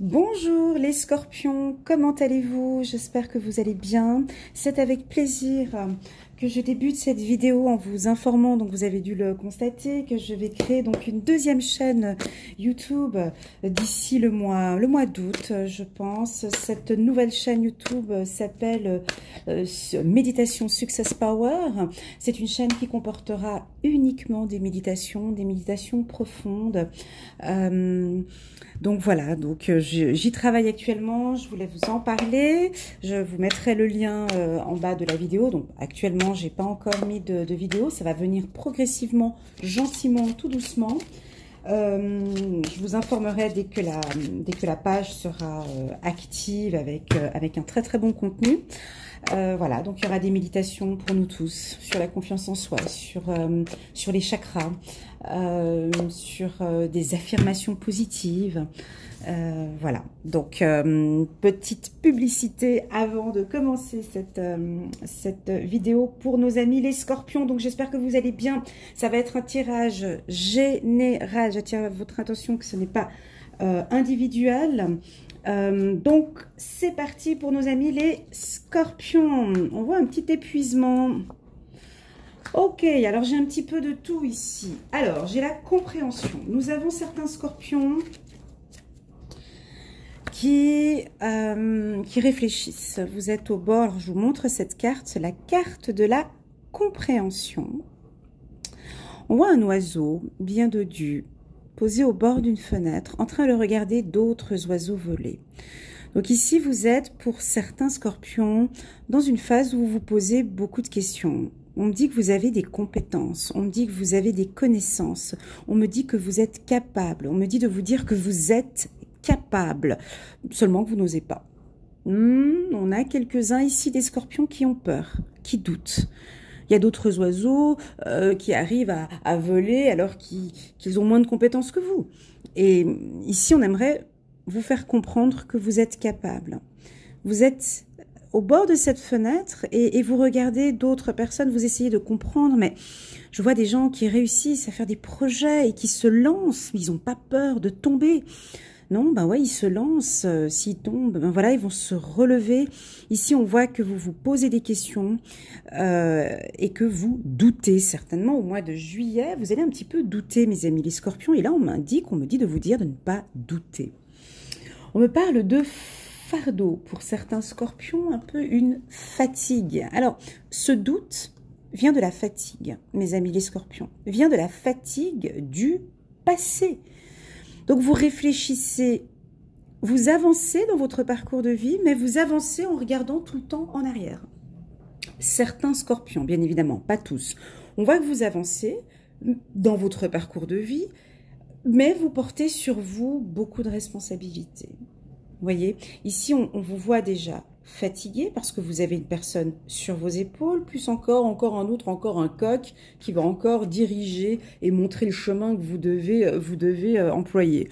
Bonjour les scorpions, comment allez-vous? J'espère que vous allez bien. C'est avec plaisir que je débute cette vidéo en vous informant, donc vous avez dû le constater, que je vais créer donc une deuxième chaîne YouTube d'ici le mois d'août, je pense. Cette nouvelle chaîne YouTube s'appelle Méditation Success Power. C'est une chaîne qui comportera uniquement des méditations profondes. Donc voilà, j'y travaille actuellement, je voulais vous en parler, je vous mettrai le lien en bas de la vidéo. Donc actuellement, j'ai pas encore mis de vidéo, ça va venir progressivement, gentiment, tout doucement. Je vous informerai dès que la page sera active avec un très très bon contenu. Voilà, donc il y aura des méditations pour nous tous sur la confiance en soi, sur les chakras, sur des affirmations positives. Voilà, donc petite publicité avant de commencer cette vidéo pour nos amis les scorpions. Donc j'espère que vous allez bien. Ça va être un tirage général. J'attire votre attention que ce n'est pas individuel. Donc c'est parti pour nos amis les scorpions. On voit un petit épuisement. Ok, alors j'ai un petit peu de tout ici. Alors j'ai la compréhension. Nous avons certains scorpions qui réfléchissent. Vous êtes au bord, je vous montre cette carte, la carte de la compréhension. On voit un oiseau bien dodu, posé au bord d'une fenêtre, en train de regarder d'autres oiseaux voler. Donc ici, vous êtes, pour certains scorpions, dans une phase où vous vous posez beaucoup de questions. On me dit que vous avez des compétences, on me dit que vous avez des connaissances, on me dit que vous êtes capable, on me dit de vous dire que vous êtes capable, seulement que vous n'osez pas. On a quelques-uns ici des scorpions qui ont peur, qui doutent. Il y a d'autres oiseaux qui arrivent à voler alors qu'ils ont moins de compétences que vous. Et ici, on aimerait vous faire comprendre que vous êtes capable. Vous êtes au bord de cette fenêtre et vous regardez d'autres personnes, vous essayez de comprendre, mais je vois des gens qui réussissent à faire des projets et qui se lancent, ils n'ont pas peur de tomber. Non, ben ouais, ils se lancent, s'ils tombent, ben voilà, ils vont se relever. Ici, on voit que vous vous posez des questions et que vous doutez certainement. Au mois de juillet, vous allez un petit peu douter, mes amis les scorpions. Et là, on me dit de vous dire de ne pas douter. On me parle de fardeau pour certains scorpions, un peu une fatigue. Alors, ce doute vient de la fatigue, mes amis les scorpions, vient de la fatigue du passé. Donc, vous réfléchissez, vous avancez dans votre parcours de vie, mais vous avancez en regardant tout le temps en arrière. Certains scorpions, bien évidemment, pas tous. On voit que vous avancez dans votre parcours de vie, mais vous portez sur vous beaucoup de responsabilités. Vous voyez, ici, on vous voit déjà fatigué parce que vous avez une personne sur vos épaules, plus encore un autre, encore un coq qui va encore diriger et montrer le chemin que vous devez employer.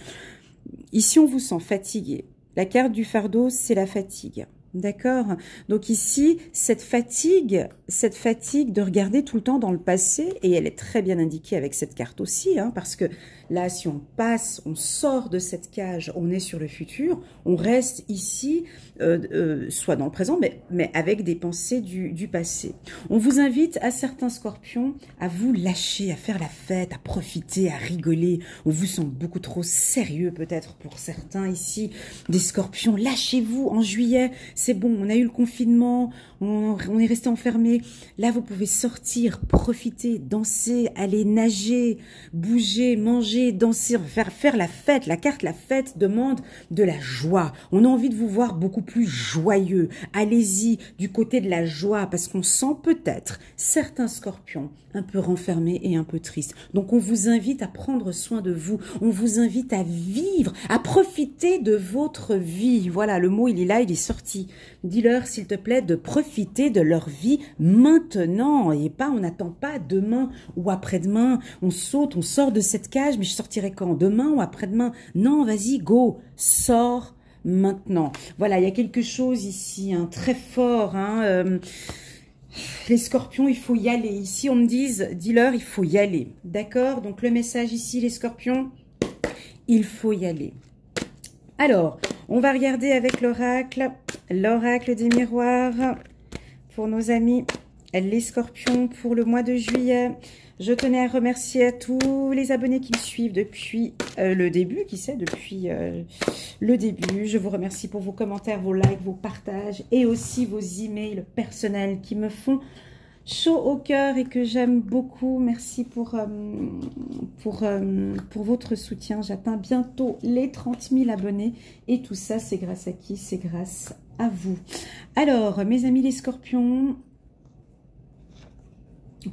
Ici, on vous sent fatigué. La carte du fardeau, c'est la fatigue. D'accord? Donc ici, cette fatigue de regarder tout le temps dans le passé, et elle est très bien indiquée avec cette carte aussi, hein, parce que là, si on passe, on sort de cette cage, on est sur le futur, on reste ici, soit dans le présent, mais avec des pensées du passé. On vous invite, à certains scorpions, à vous lâcher, à faire la fête, à profiter, à rigoler. On vous sent beaucoup trop sérieux peut-être pour certains ici, des scorpions. Lâchez-vous en juillet. C'est bon, on a eu le confinement, on est resté enfermé. Là, vous pouvez sortir, profiter, danser, aller nager, bouger, manger, danser, faire la fête. La carte, la fête, demande de la joie. On a envie de vous voir beaucoup plus joyeux. Allez-y du côté de la joie, parce qu'on sent peut-être certains scorpions un peu renfermés et un peu tristes. Donc, on vous invite à prendre soin de vous. On vous invite à vivre, à profiter de votre vie. Voilà, le mot, il est là, il est sorti. Dis-leur, s'il te plaît, de profiter de leur vie maintenant et pas, on n'attend pas demain ou après-demain. On saute, on sort de cette cage, mais je sortirai quand? Demain ou après-demain? Non, vas-y, go, sors maintenant. Voilà, il y a quelque chose ici, hein, très fort, hein, les scorpions, il faut y aller. Ici, on me dis-leur, il faut y aller. D'accord? Donc, le message ici, les scorpions, il faut y aller. Alors, On va regarder avec l'oracle des miroirs pour nos amis les scorpions pour le mois de juillet. Je tenais à remercier à tous les abonnés qui me suivent depuis le début, depuis le début. Je vous remercie pour vos commentaires, vos likes, vos partages et aussi vos emails personnels qui me font chaud au cœur et que j'aime beaucoup. Merci pour votre soutien. J'atteins bientôt les 30 000 abonnés et tout ça, c'est grâce à qui? C'est grâce à vous. Alors, mes amis les scorpions,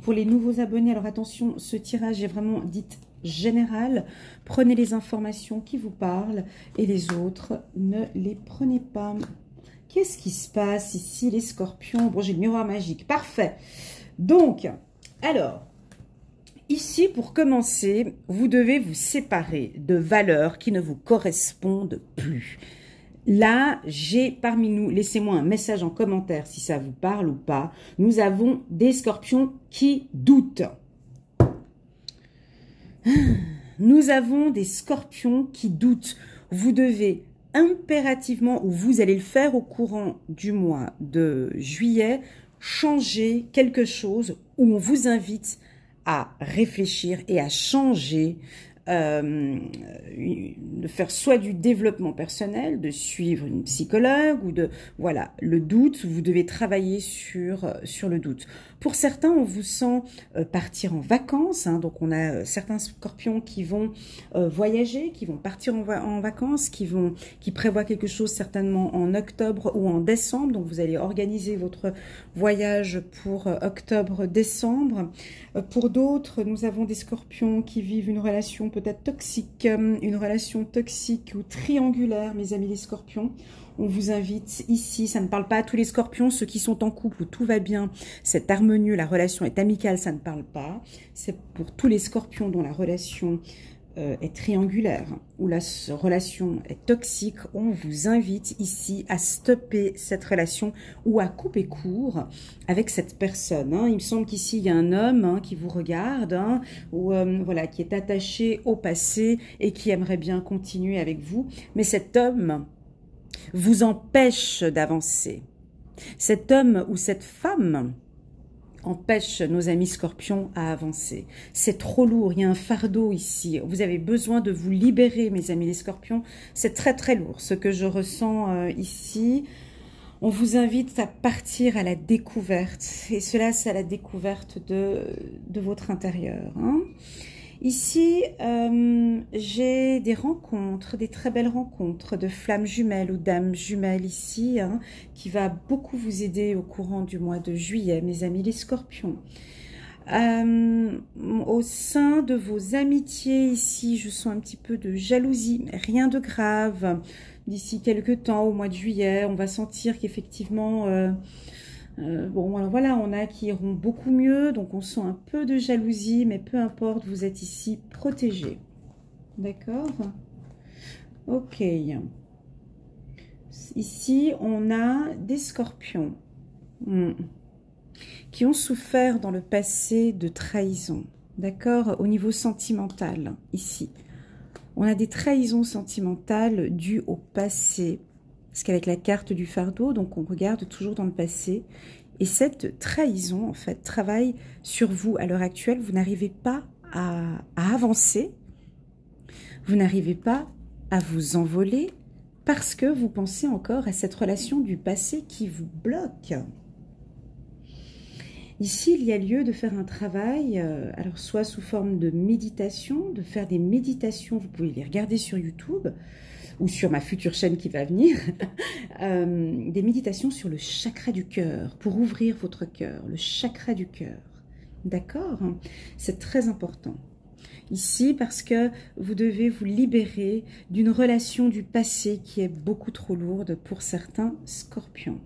pour les nouveaux abonnés, alors attention, ce tirage est vraiment dit général. Prenez les informations qui vous parlent et les autres, ne les prenez pas. Qu'est-ce qui se passe ici, les scorpions? Bon, j'ai le miroir magique, parfait. Donc, alors, ici, pour commencer, vous devez vous séparer de valeurs qui ne vous correspondent plus. Là, j'ai parmi nous, laissez-moi un message en commentaire si ça vous parle ou pas. Nous avons des scorpions qui doutent. Nous avons des scorpions qui doutent. Vous devez impérativement, ou vous allez le faire au courant du mois de juillet, changer quelque chose où on vous invite à réfléchir et à changer, de faire soit du développement personnel, de suivre une psychologue ou de, voilà, le doute, vous devez travailler sur le doute. Pour certains, on vous sent partir en vacances, hein, donc on a certains scorpions qui vont voyager, qui vont partir en vacances, qui prévoient quelque chose certainement en octobre ou en décembre, donc vous allez organiser votre voyage pour octobre-décembre. Pour d'autres, nous avons des scorpions qui vivent une relation peut-être toxique, une relation toxique ou triangulaire, mes amis les scorpions. On vous invite ici, ça ne parle pas à tous les scorpions, ceux qui sont en couple où tout va bien, c'est harmonieux, la relation est amicale, ça ne parle pas. C'est pour tous les scorpions dont la relation est triangulaire, où la relation est toxique, on vous invite ici à stopper cette relation ou à couper court avec cette personne. Hein. Il me semble qu'ici, il y a un homme qui vous regarde, ou voilà, qui est attaché au passé et qui aimerait bien continuer avec vous. Mais cet homme vous empêche d'avancer. Cet homme ou cette femme empêche nos amis scorpions à avancer. C'est trop lourd, il y a un fardeau ici. Vous avez besoin de vous libérer, mes amis les scorpions. C'est très très lourd, ce que je ressens ici. On vous invite à partir à la découverte. Et cela, c'est à la découverte de votre intérieur. Hein. Ici, j'ai des rencontres, des très belles rencontres de flammes jumelles ou d'âmes jumelles ici, hein, qui va beaucoup vous aider au courant du mois de juillet, mes amis les scorpions. Au sein de vos amitiés ici, je sens un petit peu de jalousie, mais rien de grave. D'ici quelques temps, au mois de juillet, on va sentir qu'effectivement... bon, alors voilà, on a qui iront beaucoup mieux, donc on sent un peu de jalousie, mais peu importe, vous êtes ici protégés. D'accord? Ok. Ici, on a des scorpions qui ont souffert dans le passé de trahison. D'accord? Au niveau sentimental, ici. On a des trahisons sentimentales dues au passé. Parce qu'avec la carte du fardeau, donc on regarde toujours dans le passé. Et cette trahison, en fait, travaille sur vous. À l'heure actuelle, vous n'arrivez pas à avancer. Vous n'arrivez pas à vous envoler parce que vous pensez encore à cette relation du passé qui vous bloque. Ici, il y a lieu de faire un travail, alors soit sous forme de méditation, de faire des méditations, vous pouvez les regarder sur YouTube, ou sur ma future chaîne qui va venir, des méditations sur le chakra du cœur, pour ouvrir votre cœur, le chakra du cœur. D'accord? C'est très important. Ici, parce que vous devez vous libérer d'une relation du passé qui est beaucoup trop lourde pour certains scorpions.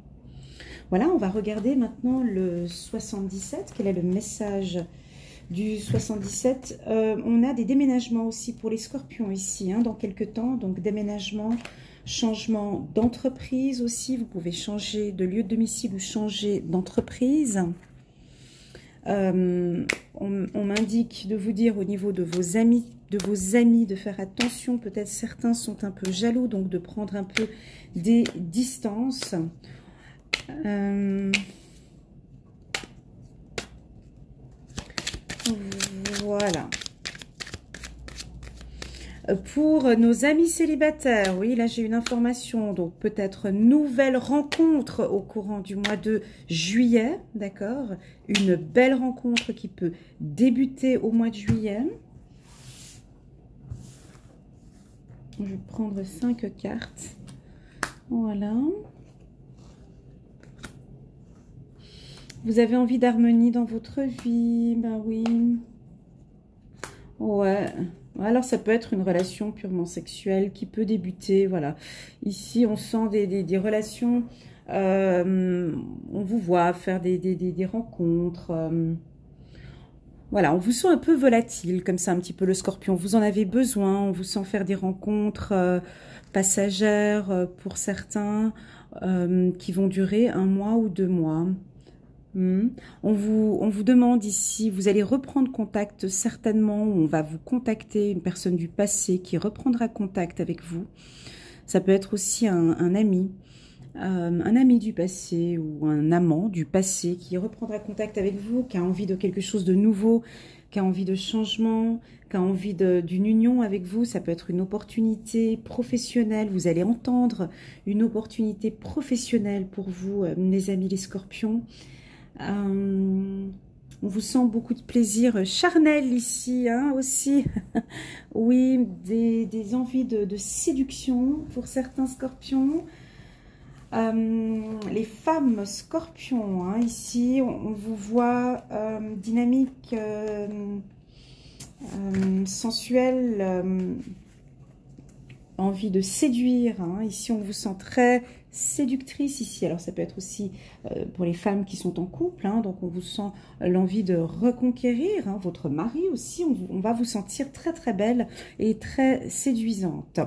Voilà, on va regarder maintenant le 77, quel est le message du 77. On a des déménagements aussi pour les scorpions ici, hein, dans quelques temps. Donc déménagement, changement d'entreprise aussi. Vous pouvez changer de lieu de domicile ou changer d'entreprise. On m'indique de vous dire au niveau de vos amis, de faire attention. Peut-être certains sont un peu jaloux, donc de prendre un peu des distances. Voilà. Pour nos amis célibataires, oui, là j'ai une information, donc peut-être nouvelle rencontre au courant du mois de juillet, d'accord? Une belle rencontre qui peut débuter au mois de juillet. Je vais prendre 5 cartes. Voilà. Vous avez envie d'harmonie dans votre vie, ben oui. Ouais. Alors, ça peut être une relation purement sexuelle qui peut débuter, voilà. Ici, on sent des relations, on vous voit faire des rencontres. Voilà, on vous sent un peu volatile, comme ça, un petit peu le scorpion. Vous en avez besoin, on vous sent faire des rencontres passagères pour certains, qui vont durer 1 mois ou 2 mois. On vous demande ici, vous allez reprendre contact certainement, on va vous contacter, une personne du passé qui reprendra contact avec vous. Ça peut être aussi un ami du passé ou un amant du passé qui reprendra contact avec vous, qui a envie de quelque chose de nouveau, qui a envie de changement, qui a envie d'une union avec vous. Ça peut être une opportunité professionnelle, vous allez entendre une opportunité professionnelle pour vous, mes amis les scorpions. On vous sent beaucoup de plaisir charnel ici, hein, aussi. Oui, des envies de séduction pour certains scorpions. Les femmes scorpions, hein, ici, on vous voit dynamique, sensuelle, envie de séduire. Hein. Ici, on vous sent très séductrice ici. Alors, ça peut être aussi pour les femmes qui sont en couple. Hein, donc, on vous sent l'envie de reconquérir. Hein, votre mari aussi, on va vous sentir très, très belle et très séduisante.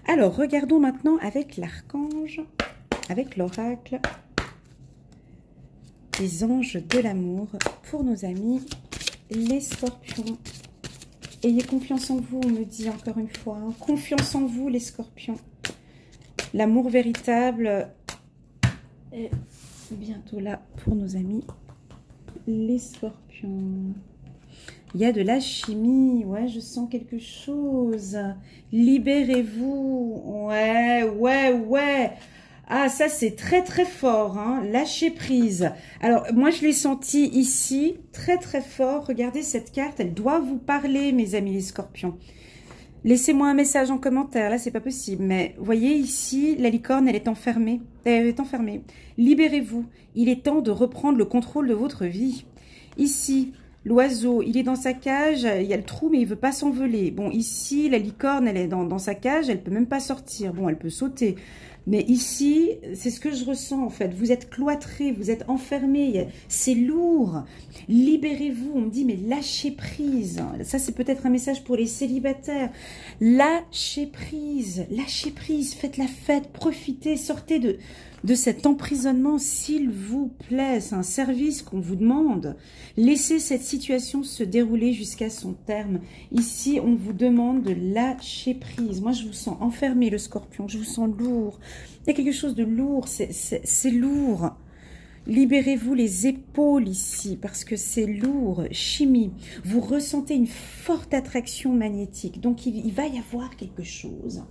Alors, regardons maintenant avec l'archange, avec l'oracle, les anges de l'amour pour nos amis, les scorpions. Ayez confiance en vous, on me dit encore une fois. Hein. Confiance en vous, les scorpions. L'amour véritable est bientôt là pour nos amis, les scorpions. Il y a de la chimie. Ouais, je sens quelque chose. Libérez-vous. Ouais. Ah, ça, c'est très, très fort. Hein. Lâcher prise. Alors, moi, je l'ai senti ici, très, très fort. Regardez cette carte. Elle doit vous parler, mes amis les scorpions. Laissez-moi un message en commentaire. Là, c'est pas possible. Mais vous voyez ici, la licorne, elle est enfermée. Elle est enfermée. Libérez-vous. Il est temps de reprendre le contrôle de votre vie. Ici, l'oiseau, il est dans sa cage. Il y a le trou, mais il veut pas s'envoler. Bon, ici, la licorne, elle est dans sa cage. Elle peut même pas sortir. Bon, elle peut sauter. Mais ici, c'est ce que je ressens en fait. Vous êtes cloîtré, vous êtes enfermé. C'est lourd. Libérez-vous. On me dit, mais lâchez prise. Ça, c'est peut-être un message pour les célibataires. Lâchez prise. Lâchez prise. Faites la fête. Profitez. Sortez de cet emprisonnement, s'il vous plaît. C'est un service qu'on vous demande. Laissez cette situation se dérouler jusqu'à son terme. Ici, on vous demande de lâcher prise. Moi, je vous sens enfermé, le scorpion. Je vous sens lourd. Il y a quelque chose de lourd. C'est lourd. Libérez-vous les épaules ici, parce que c'est lourd. Chimie. Vous ressentez une forte attraction magnétique. Donc, il va y avoir quelque chose.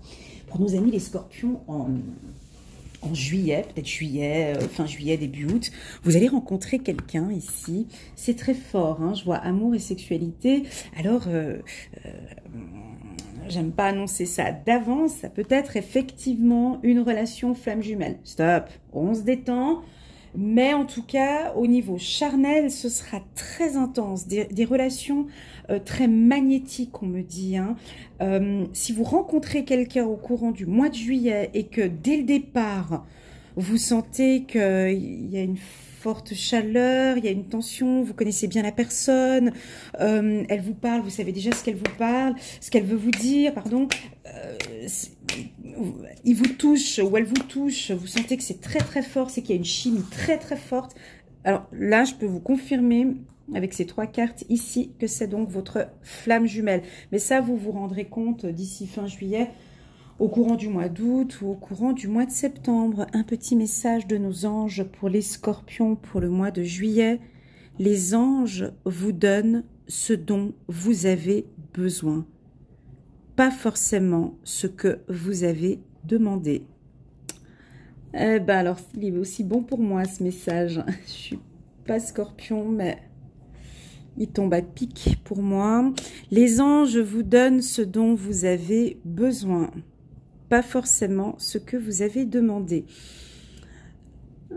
Pour nos amis les scorpions, en juillet, peut-être juillet, fin juillet, début août, vous allez rencontrer quelqu'un ici. C'est très fort, hein, je vois amour et sexualité. Alors, j'aime pas annoncer ça d'avance, ça peut être effectivement une relation flamme jumelle. Stop, on se détend. Mais en tout cas, au niveau charnel, ce sera très intense. Des relations très magnétiques, on me dit. Hein. Si vous rencontrez quelqu'un au courant du mois de juillet et que dès le départ, vous sentez qu'il y a une forte chaleur, il y a une tension, vous connaissez bien la personne, elle vous parle, vous savez déjà ce qu'elle vous parle, ce qu'elle veut vous dire, pardon. Il vous touche ou elle vous touche, vous sentez que c'est très très fort, c'est qu'il y a une chimie très très forte. Alors là, je peux vous confirmer avec ces 3 cartes ici que c'est donc votre flamme jumelle. Mais ça, vous vous rendrez compte d'ici fin juillet, au courant du mois d'août ou au courant du mois de septembre. Un petit message de nos anges pour les scorpions pour le mois de juillet. Les anges vous donnent ce dont vous avez besoin, pas forcément ce que vous avez demandé. Eh ben alors, il est aussi bon pour moi ce message. Je suis pas scorpion, mais il tombe à pic pour moi. Les anges vous donnent ce dont vous avez besoin, pas forcément ce que vous avez demandé.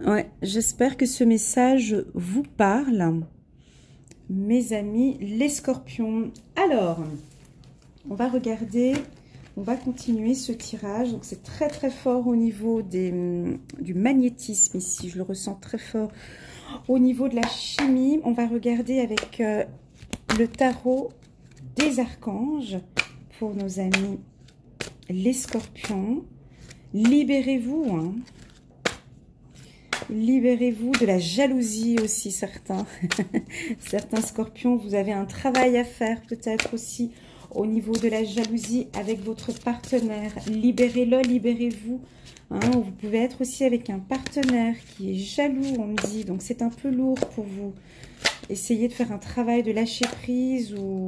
Ouais, j'espère que ce message vous parle, mes amis les scorpions. Alors, on va regarder, on va continuer ce tirage. Donc c'est très très fort au niveau du magnétisme ici, je le ressens très fort. Au niveau de la chimie, on va regarder avec le tarot des archanges pour nos amis les scorpions. Libérez-vous, hein. Libérez-vous de la jalousie aussi, certains. Certains scorpions, vous avez un travail à faire peut-être aussi au niveau de la jalousie avec votre partenaire. Libérez-le, libérez-vous. Hein, vous pouvez être aussi avec un partenaire qui est jaloux, on me dit. Donc c'est un peu lourd pour vous. Essayez de faire un travail de lâcher prise ou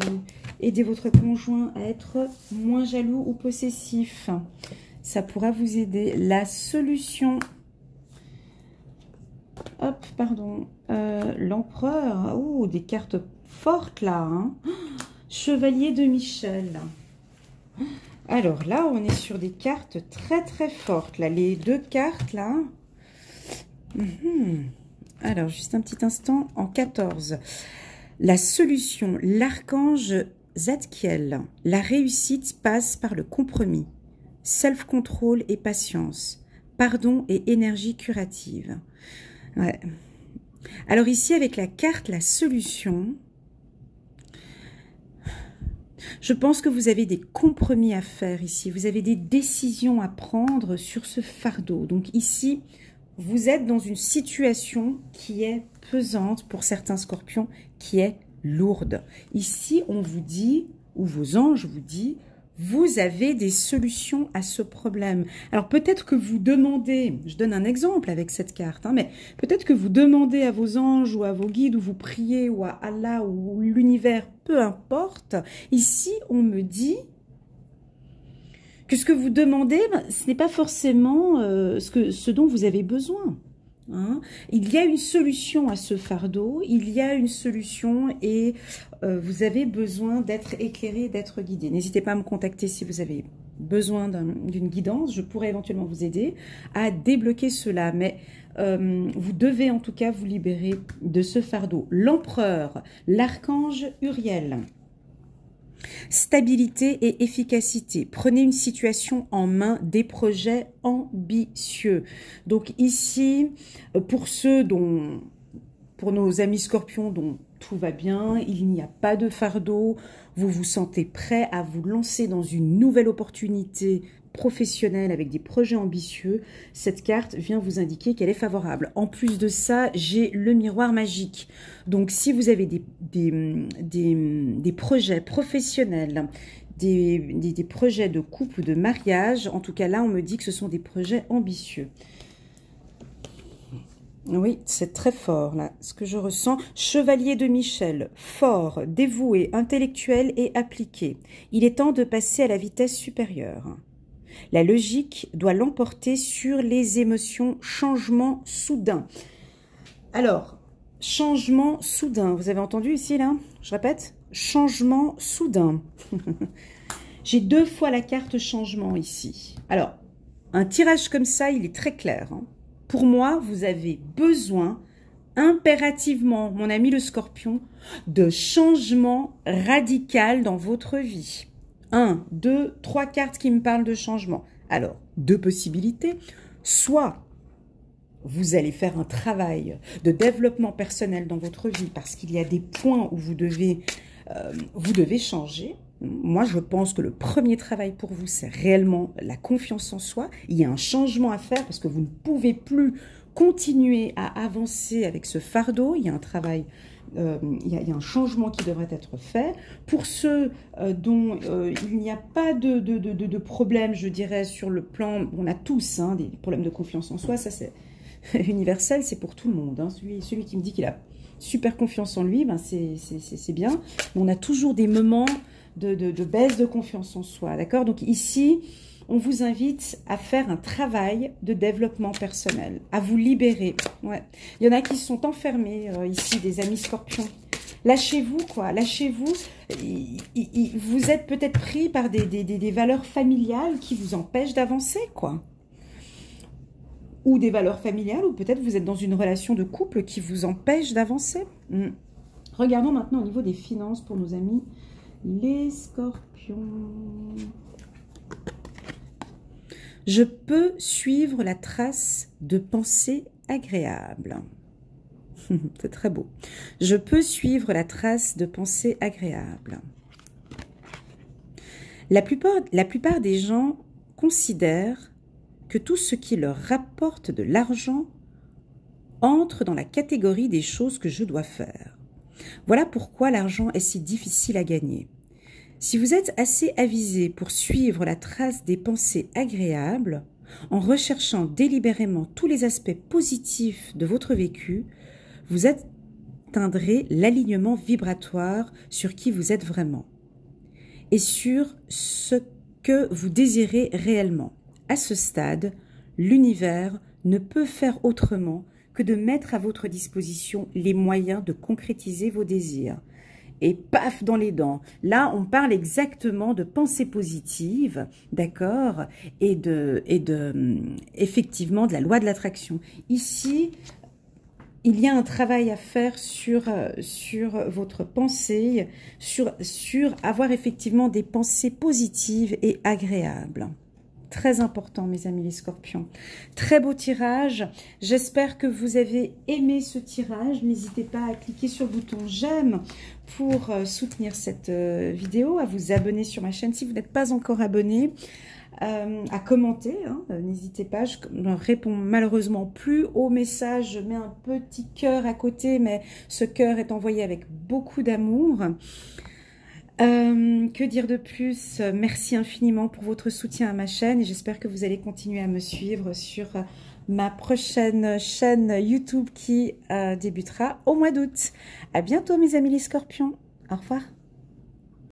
aider votre conjoint à être moins jaloux ou possessif. Ça pourra vous aider. La solution... Hop, pardon. L'empereur. Oh, des cartes fortes là. Hein. Chevalier de Michel. Alors là, on est sur des cartes très très fortes. Là, les 2 cartes là. Alors, juste un petit instant. En 14. La solution. L'archange Zadkiel. La réussite passe par le compromis. Self-control et patience. Pardon et énergie curative. Ouais. Alors ici, avec la carte, la solution, je pense que vous avez des compromis à faire ici. Vous avez des décisions à prendre sur ce fardeau. Donc ici, vous êtes dans une situation qui est pesante pour certains scorpions, qui est lourde. Ici, on vous dit, ou vos anges vous disent, vous avez des solutions à ce problème. Alors peut-être que vous demandez, je donne un exemple avec cette carte, hein, mais peut-être que vous demandez à vos anges ou à vos guides ou vous priez ou à Allah ou l'univers, peu importe. Ici, on me dit que ce que vous demandez, ce n'est pas forcément ce dont vous avez besoin. Hein. Il y a une solution à ce fardeau, il y a une solution et vous avez besoin d'être éclairé, d'être guidé. N'hésitez pas à me contacter si vous avez besoin d'une guidance, je pourrais éventuellement vous aider à débloquer cela, mais vous devez en tout cas vous libérer de ce fardeau. L'empereur, l'archange Uriel. Stabilité et efficacité. Prenez une situation en main, des projets ambitieux. Donc ici, pour nos amis scorpions dont tout va bien, il n'y a pas de fardeau, vous vous sentez prêt à vous lancer dans une nouvelle opportunité professionnelle avec des projets ambitieux, cette carte vient vous indiquer qu'elle est favorable. En plus de ça, j'ai le miroir magique. Donc, si vous avez des projets professionnels, des projets de couple ou de mariage, en tout cas là, on me dit que ce sont des projets ambitieux. Oui, c'est très fort, là, ce que je ressens. Chevalier de Michel, fort, dévoué, intellectuel et appliqué. Il est temps de passer à la vitesse supérieure. La logique doit l'emporter sur les émotions. Changement soudain. Alors, changement soudain. Vous avez entendu ici, là? Je répète. Changement soudain. J'ai 2 fois la carte changement ici. Alors, un tirage comme ça, il est très clair. Hein. Pour moi, vous avez besoin impérativement, mon ami le scorpion, de changement radical dans votre vie. 1, 2, 3 cartes qui me parlent de changement. Alors, 2 possibilités. Soit vous allez faire un travail de développement personnel dans votre vie parce qu'il y a des points où vous devez changer. Moi, je pense que le premier travail pour vous, c'est réellement la confiance en soi. Il y a un changement à faire parce que vous ne pouvez plus continuer à avancer avec ce fardeau. Il y a un travail, il y a un changement qui devrait être fait. Pour ceux dont il n'y a pas de problème, je dirais, sur le plan, on a tous hein, des problèmes de confiance en soi, ça c'est universel, c'est pour tout le monde. Hein. Celui qui me dit qu'il a super confiance en lui, ben c'est bien. Mais on a toujours des moments de baisse de confiance en soi, d'accord? Donc ici, on vous invite à faire un travail de développement personnel, à vous libérer. Ouais. Il y en a qui sont enfermés ici, des amis scorpions. Lâchez-vous, quoi. Lâchez-vous. Vous êtes peut-être pris par des valeurs familiales qui vous empêchent d'avancer, quoi. Ou des valeurs familiales, ou peut-être vous êtes dans une relation de couple qui vous empêche d'avancer. Regardons maintenant au niveau des finances pour nos amis les scorpions. Je peux suivre la trace de pensées agréables. C'est très beau. Je peux suivre la trace de pensées agréables. La plupart des gens considèrent que tout ce qui leur rapporte de l'argent entre dans la catégorie des choses que je dois faire. Voilà pourquoi l'argent est si difficile à gagner. Si vous êtes assez avisé pour suivre la trace des pensées agréables, en recherchant délibérément tous les aspects positifs de votre vécu, vous atteindrez l'alignement vibratoire sur qui vous êtes vraiment et sur ce que vous désirez réellement. À ce stade, l'univers ne peut faire autrement que de mettre à votre disposition les moyens de concrétiser vos désirs. Et paf, dans les dents. Là, on parle exactement de pensée positive, d'accord, et effectivement, de la loi de l'attraction. Ici, il y a un travail à faire sur votre pensée, sur avoir effectivement des pensées positives et agréables. Très important, mes amis les scorpions. Très beau tirage. J'espère que vous avez aimé ce tirage. N'hésitez pas à cliquer sur le bouton j'aime pour soutenir cette vidéo, à vous abonner sur ma chaîne si vous n'êtes pas encore abonné, à commenter. Hein. N'hésitez pas, je ne réponds malheureusement plus aux messages. Je mets un petit cœur à côté, mais ce cœur est envoyé avec beaucoup d'amour. Que dire de plus? Merci infiniment pour votre soutien à ma chaîne et j'espère que vous allez continuer à me suivre sur ma prochaine chaîne YouTube qui débutera au mois d'août. À bientôt mes amis les scorpions. Au revoir.